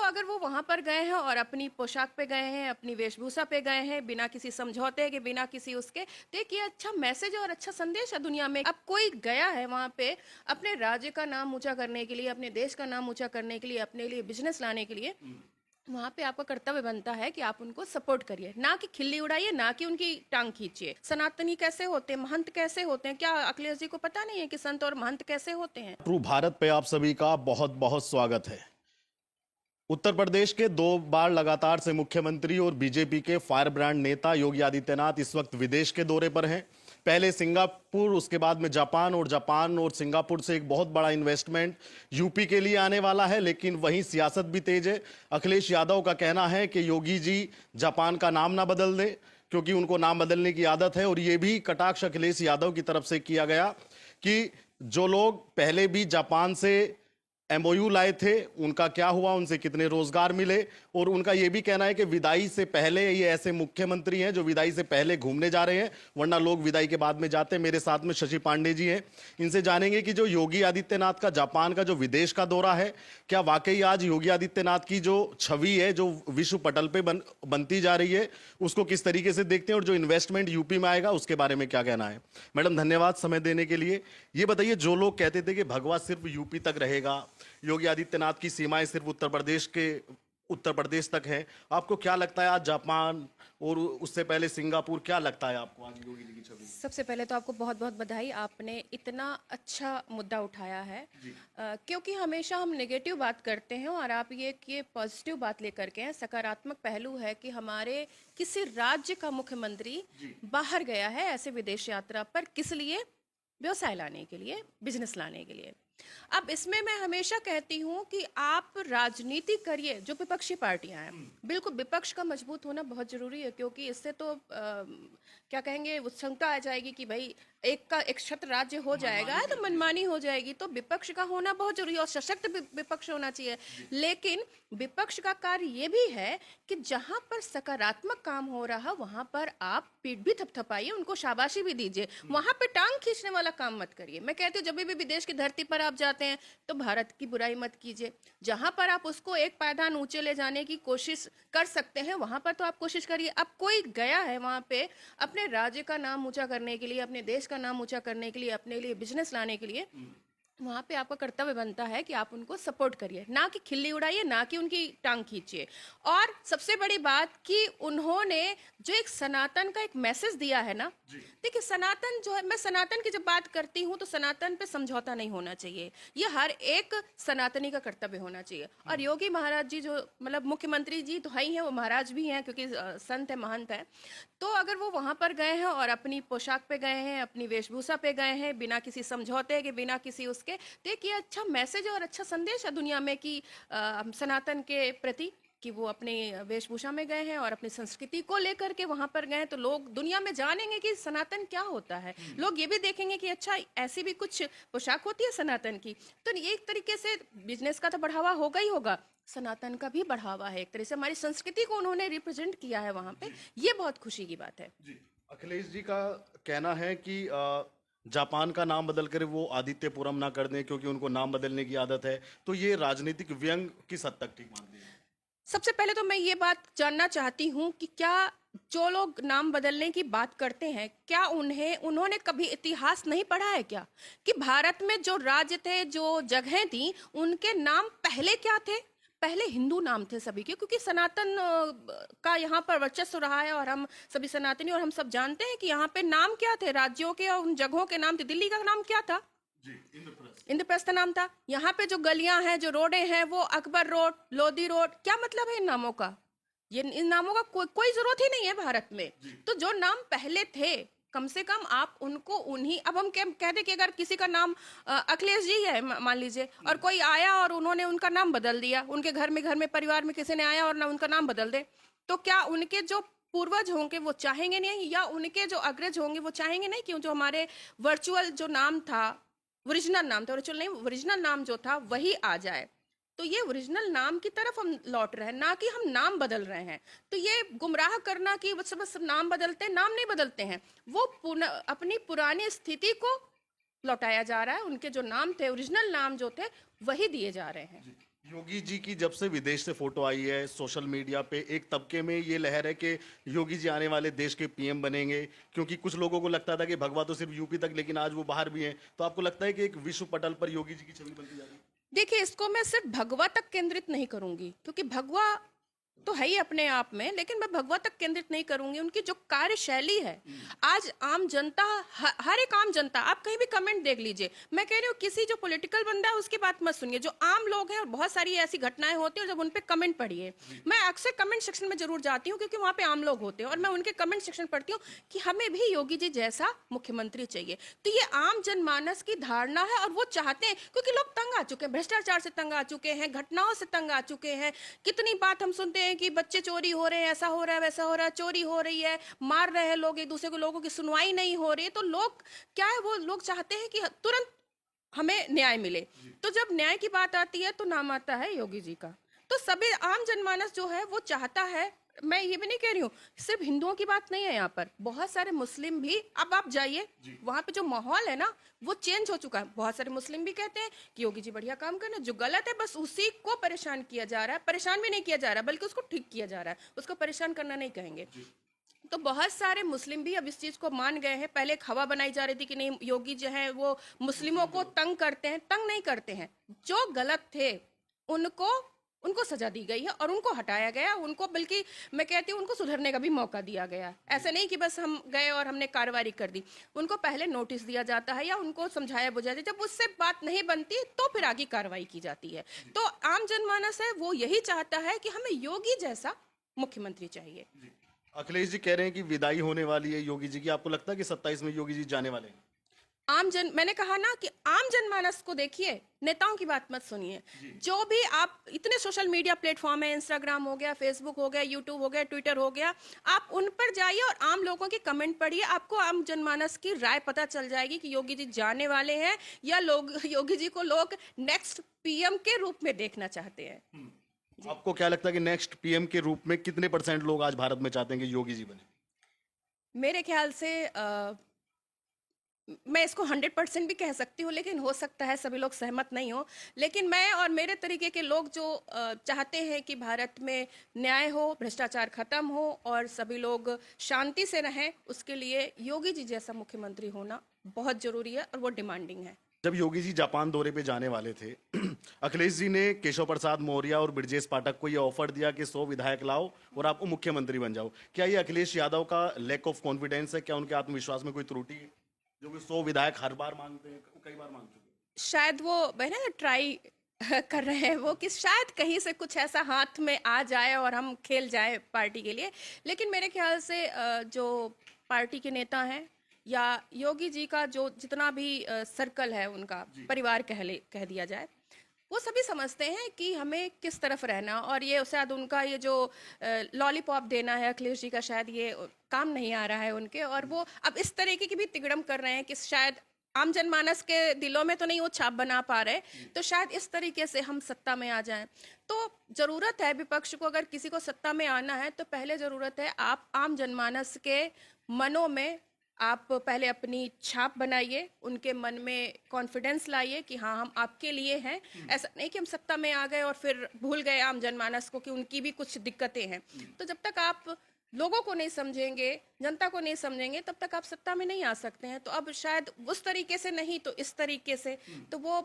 अगर वो वहां पर गए हैं और अपनी पोशाक पे गए हैं, अपनी वेशभूषा पे गए हैं, बिना किसी समझौते के, बिना किसी उसके, तो एक ये अच्छा मैसेज और अच्छा संदेश है दुनिया में। अब कोई गया है वहां पे अपने राज्य का नाम ऊंचा करने के लिए, अपने देश का नाम ऊंचा करने के लिए, अपने लिए बिजनेस लाने के लिए, वहां पे आपका कर्तव्य बनता है कि आप उनको सपोर्ट करिए, ना कि खिल्ली उड़ाइए, ना कि उनकी टांग खींचिए। सनातनी कैसे होते हैं, महंत कैसे होते हैं, क्या अखिलेश जी को पता नहीं है कि संत और महंत कैसे होते हैं? ट्रू भारत पे आप सभी का बहुत बहुत स्वागत है। उत्तर प्रदेश के 2 बार लगातार से मुख्यमंत्री और बीजेपी के फायर ब्रांड नेता योगी आदित्यनाथ इस वक्त विदेश के दौरे पर हैं। पहले सिंगापुर, उसके बाद में जापान, और जापान और सिंगापुर से एक बहुत बड़ा इन्वेस्टमेंट यूपी के लिए आने वाला है। लेकिन वहीं सियासत भी तेज है। अखिलेश यादव का कहना है कि योगी जी जापान का नाम ना बदल दें, क्योंकि उनको नाम बदलने की आदत है। और ये भी कटाक्ष अखिलेश यादव की तरफ से किया गया कि जो लोग पहले भी जापान से एमओयू लाए थे, उनका क्या हुआ, उनसे कितने रोजगार मिले। और उनका यह भी कहना है कि विदाई से पहले ये ऐसे मुख्यमंत्री हैं जो विदाई से पहले घूमने जा रहे हैं, वरना लोग विदाई के बाद में जाते हैं। मेरे साथ में शशि पांडे जी हैं, इनसे जानेंगे कि जो योगी आदित्यनाथ का जापान का जो विदेश का दौरा है, क्या वाकई आज योगी आदित्यनाथ की जो छवि है जो विश्व पटल पे बनती जा रही है, उसको किस तरीके से देखते हैं, और जो इन्वेस्टमेंट यूपी में आएगा उसके बारे में क्या कहना है। मैडम, धन्यवाद समय देने के लिए। ये बताइए, जो लोग कहते थे कि भगवा सिर्फ यूपी तक रहेगा, योगी आदित्यनाथ की सीमाएं सिर्फ उत्तर प्रदेश तक है, आपको क्या लगता है आज जापान और उससे पहले सिंगापुर, क्या लगता है आपको आज योगी जी की छवि? सबसे पहले तो आपको बहुत बहुत बधाई, आपने इतना अच्छा मुद्दा उठाया है। क्योंकि हमेशा हम नेगेटिव बात करते हैं और आप ये पॉजिटिव बात लेकर के हैं, सकारात्मक पहलू है कि हमारे किसी राज्य का मुख्यमंत्री बाहर गया है ऐसे विदेश यात्रा पर, किस लिए? व्यवसाय लाने के लिए, बिजनेस लाने के लिए। अब इसमें मैं हमेशा कहती हूं कि आप राजनीति करिए, जो विपक्षी पार्टियां हैं, बिल्कुल विपक्ष का मजबूत होना बहुत जरूरी है, क्योंकि इससे तो क्या कहेंगे, उत्सुकता आ जाएगी कि भाई एक छत्र राज्य हो जाएगा तो मनमानी हो जाएगी। तो विपक्ष का होना बहुत जरूरी है और सशक्त विपक्ष होना चाहिए। लेकिन विपक्ष का कार्य ये भी है कि जहां पर सकारात्मक काम हो रहा वहां पर आप पीठ भी थपथपाइए, उनको शाबाशी भी दीजिए, वहां पे टांग खींचने वाला काम मत करिए। मैं कहती हूँ जब भी विदेश की धरती पर आप जाते हैं तो भारत की बुराई मत कीजिए। जहां पर आप उसको एक पायदान ऊंचे ले जाने की कोशिश कर सकते हैं वहां पर तो आप कोशिश करिए। अब कोई गया है वहां पे अपने राज्य का नाम ऊंचा करने के लिए, अपने देश का नाम ऊंचा करने के लिए, अपने लिए बिजनेस लाने के लिए, वहां पे आपका कर्तव्य बनता है कि आप उनको सपोर्ट करिए, ना कि खिल्ली उड़ाइए, ना कि उनकी टांग खींचिए। और सबसे बड़ी बात कि उन्होंने जो एक सनातन का एक मैसेज दिया है ना, देखिए सनातन जो है, मैं सनातन की जब बात करती हूं तो सनातन पे समझौता नहीं होना चाहिए, ये हर एक सनातनी का कर्तव्य होना चाहिए। और योगी महाराज जी जो मतलब मुख्यमंत्री जी तो है ही है, वो महाराज भी हैं क्योंकि संत है, महंत है। तो अगर वो वहां पर गए हैं और अपनी पोशाक पे गए हैं, अपनी वेशभूषा पे गए हैं, बिना किसी समझौते के, बिना किसी उसके, तो एक ये अच्छा मैसेज और अच्छा संदेश है दुनिया में कि सनातन के प्रति, कि वो अपनी वेशभूषा में गए हैं और अपनी संस्कृति को लेकर के वहां पर गए हैं। तो लोग दुनिया में जानेंगे कि सनातन क्या होता है, लोग ये भी देखेंगे कि अच्छा ऐसी भी कुछ पोशाक होती है सनातन की। तो ये एक तरीके से बिजनेस का तो बढ़ावा होगा ही होगा, सनातन का भी बढ़ावा है। एक तरह से हमारी संस्कृति को उन्होंने रिप्रेजेंट किया है वहां पे, ये बहुत खुशी की बात है। जी, अखिलेश जी का कहना है कि जापान का नाम बदल कर वो आदित्यपुरम ना कर दें, क्योंकि उनको नाम बदलने की आदत है। तो ये राजनीतिक व्यंग किस हद तक ठीक मानते हैं? सबसे पहले तो मैं ये बात जानना चाहती हूँ कि क्या जो लोग नाम बदलने की बात करते हैं, क्या उन्होंने कभी इतिहास नहीं पढ़ा है क्या, कि भारत में जो राज्य थे, जो जगहें थी, उनके नाम पहले क्या थे? पहले हिंदू नाम थे सभी के, क्योंकि सनातन का यहाँ पर वर्चस्व रहा है और हम सभी सनातनी, और हम सब जानते हैं कि यहाँ पे नाम क्या थे राज्यों के और उन जगहों के नाम थे। दिल्ली का नाम क्या था? जी, इंद्रप्रस्थ। इंद्रप्रस्थ नाम था। यहाँ पे जो गलियां हैं, जो रोडें हैं, वो अकबर रोड, लोधी रोड, क्या मतलब है इन नामों का? ये इन नामों का कोई जरूरत ही नहीं है भारत में। तो जो नाम पहले थे, कम से कम आप उनको उन्हीं, अब हम कह दे कि अगर किसी का नाम अखिलेश जी है मान लीजिए, और कोई आया और उन्होंने उनका नाम बदल दिया, उनके घर में परिवार में किसी ने आया और ना उनका नाम बदल दे, तो क्या उनके जो पूर्वज होंगे वो चाहेंगे नहीं, या उनके जो अग्रज होंगे वो चाहेंगे नहीं कि जो हमारे वर्चुअल जो नाम था, ओरिजिनल नाम था, वर्चुअल नहीं, ओरिजिनल नाम जो था वही आ जाए? तो ये ओरिजिनल नाम की तरफ हम लौट रहे हैं, ना कि हम नाम बदल रहे हैं। तो ये गुमराह करना कि बस नाम बदलते हैं, नाम नहीं बदलते हैं, वो अपनी पुरानी स्थिति को लौटाया जा रहा है। उनके जो नाम थे, ओरिजिनल नाम जो थे, वही दिए जा रहे हैं। योगी जी की जब से विदेश से फोटो आई है सोशल मीडिया पे, एक तबके में ये लहर है कि योगी जी आने वाले देश के पीएम बनेंगे, क्योंकि कुछ लोगों को लगता था कि भगवा तो सिर्फ यूपी तक, लेकिन आज वो बाहर भी हैं। तो आपको लगता है कि एक विश्व पटल पर योगी जी की छवि बनती जा रही है? देखिए, इसको मैं सिर्फ भगवा तक केंद्रित नहीं करूंगी, क्योंकि भगवा तो है ही अपने आप में, लेकिन मैं भगवा तक केंद्रित नहीं करूंगी। उनकी जो कार्यशैली है, आज आम जनता, हर एक आम जनता, आप कहीं भी कमेंट देख लीजिए, मैं कह रही हूँ किसी जो पॉलिटिकल बंदा है उसकी बात मत सुनिए, जो आम लोग हैं, और बहुत सारी ऐसी घटनाएं होती हैं, और जब उन पे कमेंट पढ़िए, मैं अक्सर कमेंट सेक्शन में जरूर जाती हूँ, क्योंकि वहां पे आम लोग होते हैं, और मैं उनके कमेंट सेक्शन पढ़ती हूँ कि हमें भी योगी जी जैसा मुख्यमंत्री चाहिए। तो ये आम जनमानस की धारणा है, और वो चाहते हैं, क्योंकि लोग तंग आ चुके हैं, भ्रष्टाचार से तंग आ चुके हैं, घटनाओं से तंग आ चुके हैं। कितनी बात हम सुनते हैं कि बच्चे चोरी हो रहे हैं, ऐसा हो रहा है, वैसा हो रहा है, चोरी हो रही है, मार रहे हैं लोग एक दूसरे को, लोगों की सुनवाई नहीं हो रही है। तो लोग क्या है, वो लोग चाहते हैं कि तुरंत हमें न्याय मिले। तो जब न्याय की बात आती है तो नाम आता है योगी जी का। तो सभी आम जनमानस जो है वो चाहता है। मैं ये भी नहीं कह रही हूँ सिर्फ हिंदुओं की बात नहीं है, यहाँ पर बहुत सारे मुस्लिम भी, अब आप जाइए वहां पे जो माहौल है ना वो चेंज हो चुका है। बहुत सारे मुस्लिम भी कहते हैं कि योगी जी बढ़िया काम कर रहे हैं, जो गलत है बस उसी को परेशान किया जा रहा है। परेशान भी नहीं किया जा रहा बल्कि उसको ठीक किया जा रहा है, उसको परेशान करना नहीं कहेंगे। तो बहुत सारे मुस्लिम भी अब इस चीज को मान गए हैं। पहले एक हवा बनाई जा रही थी कि नहीं, योगी जो है वो मुस्लिमों को तंग करते हैं। तंग नहीं करते हैं, जो गलत थे उनको उनको सजा दी गई है और उनको हटाया गया, उनको बल्कि मैं कहती हूँ उनको सुधरने का भी मौका दिया गया। ऐसा नहीं कि बस हम गए और हमने कार्रवाई कर दी, उनको पहले नोटिस दिया जाता है या उनको समझाया बुझाया जाता है। जब उससे बात नहीं बनती तो फिर आगे कार्रवाई की जाती है। तो आम जनमानस है वो यही चाहता है कि हमें योगी जैसा मुख्यमंत्री चाहिए। अखिलेश जी कह रहे हैं कि विदाई होने वाली है योगी जी की। आपको लगता है कि 27 में योगी जी जाने वाले हैं? मैंने कहा ना कि आम जनमानस को देखिए, नेताओं की बात मत सुनिए। जो भी आप, इतने सोशल मीडिया प्लेटफॉर्म है, इंस्टाग्राम हो गया, फेसबुक हो गया, यूट्यूब हो गया, ट्विटर हो गया, आप उन पर जाइए और आम लोगों के कमेंट पढ़िए, आपको आम जनमानस की राय पता चल जाएगी कि योगी जी जाने वाले हैं या लोग योगी जी को लोग नेक्स्ट पीएम के रूप में देखना चाहते हैं। आपको क्या लगता है कि नेक्स्ट पीएम के रूप में कितने % लोग आज भारत में चाहते हैं कि योगी जी बने? मेरे ख्याल से मैं इसको 100% भी कह सकती हूँ, लेकिन हो सकता है सभी लोग सहमत नहीं हो। लेकिन मैं और मेरे तरीके के लोग जो चाहते हैं कि भारत में न्याय हो, भ्रष्टाचार खत्म हो और सभी लोग शांति से रहें, उसके लिए योगी जी जैसा मुख्यमंत्री होना बहुत जरूरी है और वो डिमांडिंग है। जब योगी जी जापान दौरे पे जाने वाले थे अखिलेश जी ने केशव प्रसाद मौर्य और ब्रजेश पाठक को ये ऑफर दिया कि 100 विधायक लाओ और आप मुख्यमंत्री बन जाओ। क्या ये अखिलेश यादव का लैक ऑफ कॉन्फिडेंस है? क्या उनके आत्मविश्वास में कोई त्रुटि है, जो कि 100 विधायक हर बार मांगते हैं, कई बार मांग चुके हैं? शायद वो बहना ट्राई कर रहे हैं वो कि शायद कहीं से कुछ ऐसा हाथ में आ जाए और हम खेल जाए पार्टी के लिए। लेकिन मेरे ख्याल से जो पार्टी के नेता हैं या योगी जी का जो जितना भी सर्कल है, उनका परिवार कह दिया जाए, वो सभी समझते हैं कि हमें किस तरफ रहना। और ये शायद उनका ये जो लॉलीपॉप देना है अखिलेश जी का, शायद ये काम नहीं आ रहा है उनके, और वो अब इस तरीके की भी तिगड़म कर रहे हैं कि शायद आम जनमानस के दिलों में तो नहीं वो छाप बना पा रहे, तो शायद इस तरीके से हम सत्ता में आ जाएं। तो जरूरत है विपक्ष को, अगर किसी को सत्ता में आना है तो पहले जरूरत है आप आम जनमानस के मनों में आप पहले अपनी छाप बनाइए, उनके मन में कॉन्फिडेंस लाइए कि हाँ हम आपके लिए हैं। ऐसा नहीं कि हम सत्ता में आ गए और फिर भूल गए आम जनमानस को कि उनकी भी कुछ दिक्कतें हैं। तो जब तक आप लोगों को नहीं समझेंगे, जनता को नहीं समझेंगे, तब तक आप सत्ता में नहीं आ सकते हैं। तो अब शायद उस तरीके से नहीं तो इस तरीके से, तो वो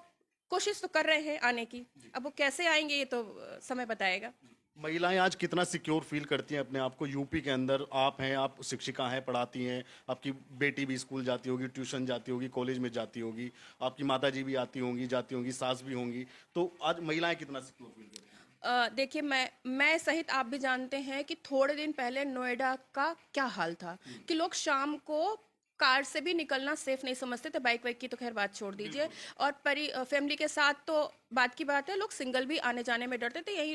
कोशिश तो कर रहे हैं आने की। अब वो कैसे आएंगे ये तो समय बताएगा। महिलाएं आज कितना सिक्योर फील करती हैं अपने आप को यूपी के अंदर? आप हैं, आप शिक्षिका हैं, पढ़ाती हैं, आपकी बेटी भी स्कूल जाती होगी, ट्यूशन जाती होगी, कॉलेज में जाती होगी, आपकी माता जी भी आती होंगी, जाती होंगी, सास भी होंगी। तो आज महिलाएं कितना सिक्योर फील करती हैं? देखिए, मैं सहित आप भी जानते हैं कि थोड़े दिन पहले नोएडा का क्या हाल था कि लोग शाम को कार से भी निकलना सेफ नहीं समझते थे। बाइक वाइक की तो खैर बात छोड़ दीजिए, और फैमिली के साथ तो बात की बात है, लोग सिंगल भी आने जाने में डरते थे। यही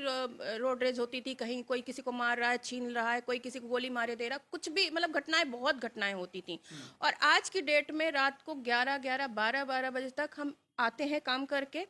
रोड रेज होती थी, कहीं कोई किसी को मार रहा है, छीन रहा है, कोई किसी को गोली मारे दे रहा, कुछ भी, मतलब घटनाएं, बहुत घटनाएं होती थी। और आज की डेट में रात को 11-11, 12-12 बजे तक हम आते हैं काम करके,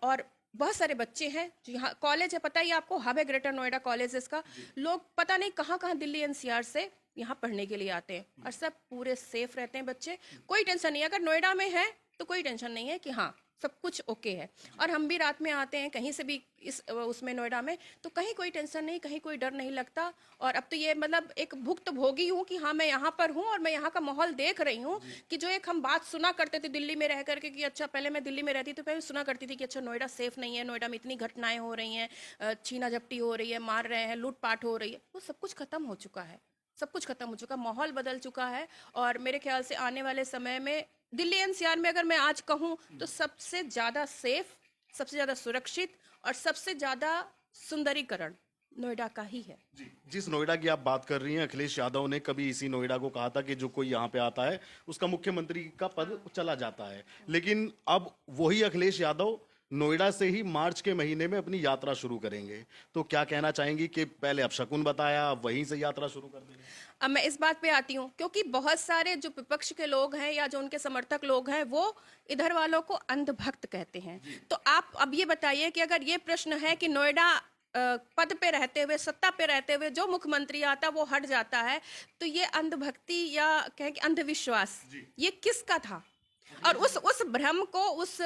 और बहुत सारे बच्चे हैं जो यहाँ कॉलेज है, पता ही आपको, हब है ग्रेटर नोएडा कॉलेज इसका, लोग पता नहीं कहाँ कहाँ दिल्ली एनसीआर से यहाँ पढ़ने के लिए आते हैं, और सब पूरे सेफ रहते हैं बच्चे। कोई टेंशन नहीं है, अगर नोएडा में है तो कोई टेंशन नहीं है कि हाँ सब कुछ ओके है। और हम भी रात में आते हैं कहीं से भी इस उसमें नोएडा में, तो कहीं कोई टेंशन नहीं, कहीं कोई डर नहीं लगता। और अब तो ये मतलब एक भुक्त भोगी हूँ कि हाँ मैं यहाँ पर हूँ और मैं यहाँ का माहौल देख रही हूँ कि जो एक हम बात सुना करते थे दिल्ली में रह करके कि अच्छा, पहले मैं दिल्ली में रहती तो पहले सुना करती थी कि अच्छा नोएडा सेफ नहीं है, नोएडा में इतनी घटनाएं हो रही हैं, छीना झपटी हो रही है, मार रहे हैं, लूटपाट हो रही है, वो सब कुछ खत्म हो चुका है। सब कुछ खत्म हो चुका, माहौल बदल चुका है। और मेरे ख्याल से आने वाले समय में दिल्ली एनसीआर में अगर मैं आज कहूँ तो सबसे ज़्यादा सेफ, सबसे ज़्यादा सुरक्षित और सबसे ज़्यादा सुंदरीकरण नोएडा का ही है। जी, जिस नोएडा की आप बात कर रही हैं, अखिलेश यादव ने कभी इसी नोएडा को कहा था कि जो कोई यहाँ पे आता है उसका मुख्यमंत्री का पद चला जाता है। लेकिन अब वही अखिलेश यादव नोएडा से ही मार्च के महीने में अपनी यात्रा शुरू करेंगे। तो क्या कहना चाहेंगी कि पहले अपशकुन बताया, अब वहीं से यात्रा शुरू कर देंगे? अब मैं इस बात पे आती हूँ क्योंकि बहुत सारे जो विपक्ष के लोग हैं या जो उनके समर्थक लोग हैं वो इधर वालों को अंधभक्त कहते हैं। तो आप अब ये बताइए कि अगर ये प्रश्न है कि नोएडा पद पे रहते हुए, सत्ता पे रहते हुए जो मुख्यमंत्री आता वो हट जाता है, तो ये अंधभक्ति या कहें कि अंधविश्वास ये किसका था? और उस भ्रम को, उस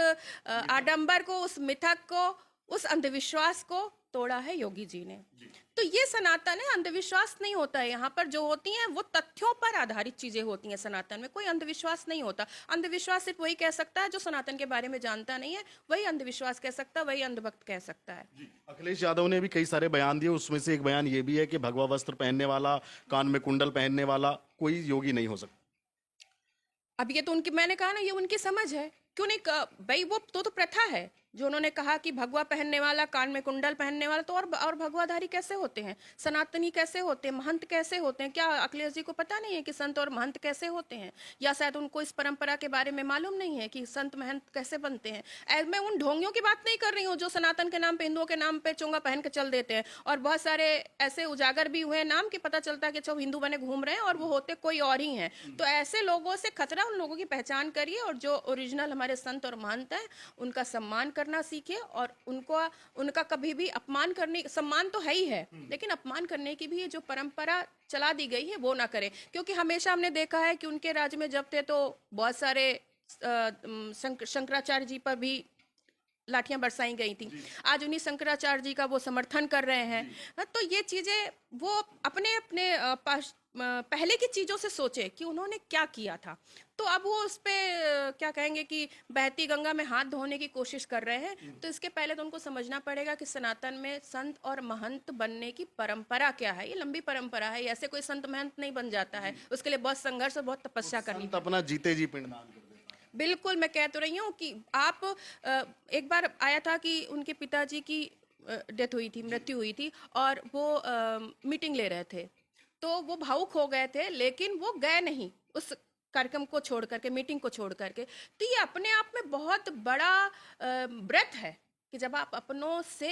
आडंबर को, उस मिथक को, उस अंधविश्वास को तोड़ा है योगी जी ने। तो ये सनातन है, अंधविश्वास नहीं होता है। यहाँ पर जो होती हैं वो तथ्यों पर आधारित चीजें होती हैं। सनातन में कोई अंधविश्वास नहीं होता। अंधविश्वास सिर्फ वही कह सकता है जो सनातन के बारे में जानता नहीं है, वही अंधविश्वास कह सकता है, वही अंधभक्त कह सकता है। अखिलेश यादव ने भी कई सारे बयान दिए, उसमें से एक बयान ये भी है कि भगवा वस्त्र पहनने वाला, कान में कुंडल पहनने वाला कोई योगी नहीं हो सकता। अब ये तो उनकी, मैंने कहा ना, ये उनकी समझ है। क्यों नहीं भाई, वो तो प्रथा है जो उन्होंने कहा कि भगवा पहनने वाला, कान में कुंडल पहनने वाला, तो और भगवाधारी कैसे होते हैं, सनातनी कैसे होते हैं, महंत कैसे होते हैं? क्या अखिलेश जी को पता नहीं है कि संत और महंत कैसे होते हैं? या शायद उनको इस परंपरा के बारे में मालूम नहीं है कि संत महंत कैसे बनते हैं? मैं उन ढोंगियों की बात नहीं कर रही हूँ जो सनातन के नाम पे, हिंदुओं के नाम पे चोंगा पहन के चल देते हैं। और बहुत सारे ऐसे उजागर भी हुए नाम कि पता चलता है कि अच्छा हिंदू बने घूम रहे हैं और वो होते कोई और ही हैं। तो ऐसे लोगों से खतरा, उन लोगों की पहचान करिए और जो ओरिजिनल हमारे संत और महंत हैं उनका सम्मान करना सीखिए। और उनका कभी भी अपमान करने, सम्मान तो है ही है, लेकिन अपमान करने की भी ये जो परंपरा चला दी गई है वो ना करें। क्योंकि हमेशा हमने देखा है कि उनके राज्य में जब थे तो बहुत सारे शंकराचार्य जी पर भी लाठियां बरसाई गई थी। आज उन्हीं शंकराचार्य जी का वो समर्थन कर रहे हैं। तो ये चीजें वो अपने अपने पहले की चीजों से सोचे कि उन्होंने क्या किया था। तो अब वो उस पे क्या कहेंगे कि बहती गंगा में हाथ धोने की कोशिश कर रहे हैं। तो इसके पहले तो उनको समझना पड़ेगा कि सनातन में संत और महंत बनने की परंपरा क्या है। ये लंबी परंपरा है, ऐसे कोई संत महंत नहीं बन जाता है, उसके लिए बहुत संघर्ष और बहुत तपस्या करनी संत अपना जीते जी पिंडदान कर देता है। बिल्कुल, मैं कह तो रही हूँ कि आप एक बार आया था कि उनके पिताजी की डेथ हुई थी, मृत्यु हुई थी, और वो मीटिंग ले रहे थे, तो वो भावुक हो गए थे, लेकिन वो गए नहीं उस कार्यक्रम को छोड़ करके, मीटिंग को छोड़ करके। तो ये अपने आप में बहुत बड़ा व्रत है कि जब आप अपनों से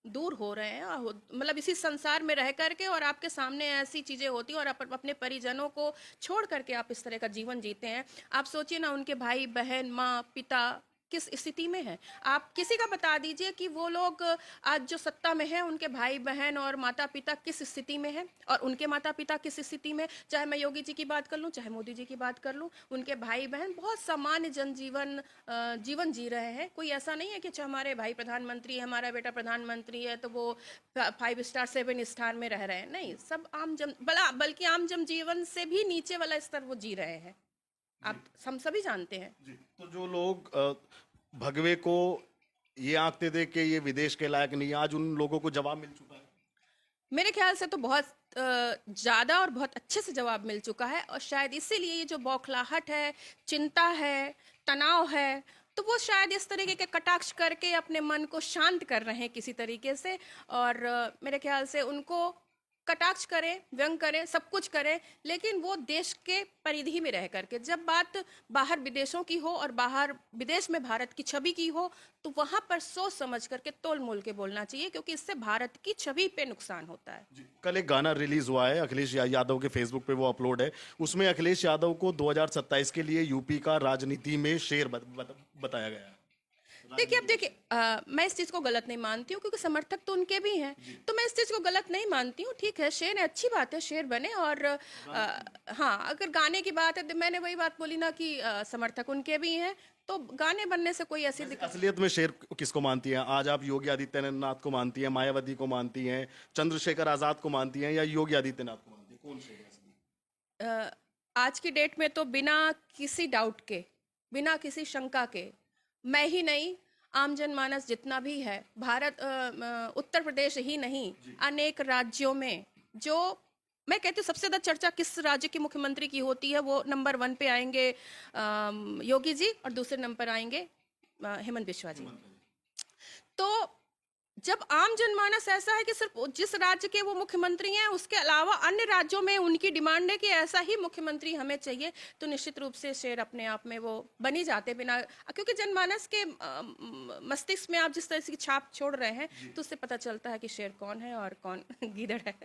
दूर हो रहे हैं, मतलब इसी संसार में रह करके, और आपके सामने ऐसी चीजें होती हैं और अपने परिजनों को छोड़ करके आप इस तरह का जीवन जीते हैं। आप सोचिए ना, उनके भाई बहन, माँ पिता किस स्थिति में है। आप किसी का बता दीजिए कि वो लोग आज जो सत्ता में हैं, उनके भाई बहन और माता पिता किस स्थिति में हैं, और उनके माता पिता किस स्थिति में। चाहे मैं योगी जी की बात कर लूं, चाहे मोदी जी की बात कर लूं, उनके भाई बहन बहुत सामान्य जीवन जी रहे हैं। कोई ऐसा नहीं है कि अच्छा हमारे भाई प्रधानमंत्री है, हमारा बेटा प्रधानमंत्री है तो वो 5 स्टार 7 स्टार में रह रहे हैं। नहीं, सब आम बल्कि आम जन जीवन से भी नीचे वाला स्तर वो जी रहे हैं। आप हम सभी जानते हैं। तो जो लोग भगवे को ये आंकते थे कि ये विदेश के लायक नहीं है, आज उन लोगों को जवाब मिल चुका है। मेरे ख्याल से तो बहुत ज़्यादा और बहुत अच्छे से जवाब मिल चुका है। और शायद इसीलिए ये जो बौखलाहट है, चिंता है, तनाव है, तो वो शायद इस तरीके के कटाक्ष करके अपने मन को शांत कर रहे हैं किसी तरीके से। और मेरे ख्याल से उनको कटाक्ष करें, व्यंग करें, सब कुछ करें, लेकिन वो देश के परिधि में रह करके। जब बात बाहर विदेशों की हो और बाहर विदेश में भारत की छवि की हो, तो वहां पर सोच समझ करके तोल मोल के बोलना चाहिए, क्योंकि इससे भारत की छवि पे नुकसान होता है। कल एक गाना रिलीज हुआ है अखिलेश यादव के फेसबुक पे, वो अपलोड है। उसमें अखिलेश यादव को 2027 के लिए यूपी का राजनीति में शेर बताया गया है। देखिए अब देखिए मैं इस चीज़ को गलत नहीं मानती हूँ क्योंकि समर्थक तो उनके भी हैं, तो मैं इस चीज़ को गलत नहीं मानती हूँ। ठीक है, शेर है, अच्छी बात है, शेर बने। और हाँ, अगर गाने की बात है तो मैंने वही बात बोली ना कि समर्थक उनके भी हैं, तो गाने बनने से कोई ऐसी दिक्कत। असलियत में शेर किसको मानती हैं? आज आप योगी आदित्यनाथ को मानती हैं, मायावती को मानती हैं, चंद्रशेखर आजाद को मानती हैं, या योगी आदित्यनाथ को मानती हैं? कौन शेर है असली? अ, आज की डेट में तो बिना किसी डाउट के, बिना किसी शंका के, मैं ही नहीं, आम जनमानस जितना भी है, उत्तर प्रदेश ही नहीं, अनेक राज्यों में जो, मैं कहती हूँ सबसे ज्यादा चर्चा किस राज्य के मुख्यमंत्री की होती है, वो नंबर 1 पे आएंगे योगी जी, और दूसरे नंबर पर आएंगे हेमंत बिश्वा जी। तो जब आम जनमानस ऐसा है कि सिर्फ जिस राज्य के वो मुख्यमंत्री हैं उसके अलावा अन्य राज्यों में उनकी डिमांड है कि ऐसा ही मुख्यमंत्री हमें चाहिए, तो निश्चित रूप से शेर अपने आप में वो बनी जाते बिना, क्योंकि जनमानस के मस्तिष्क में आप जिस तरह की छाप छोड़ रहे हैं तो उससे पता चलता है कि शेर कौन है और कौन गीदड़ है।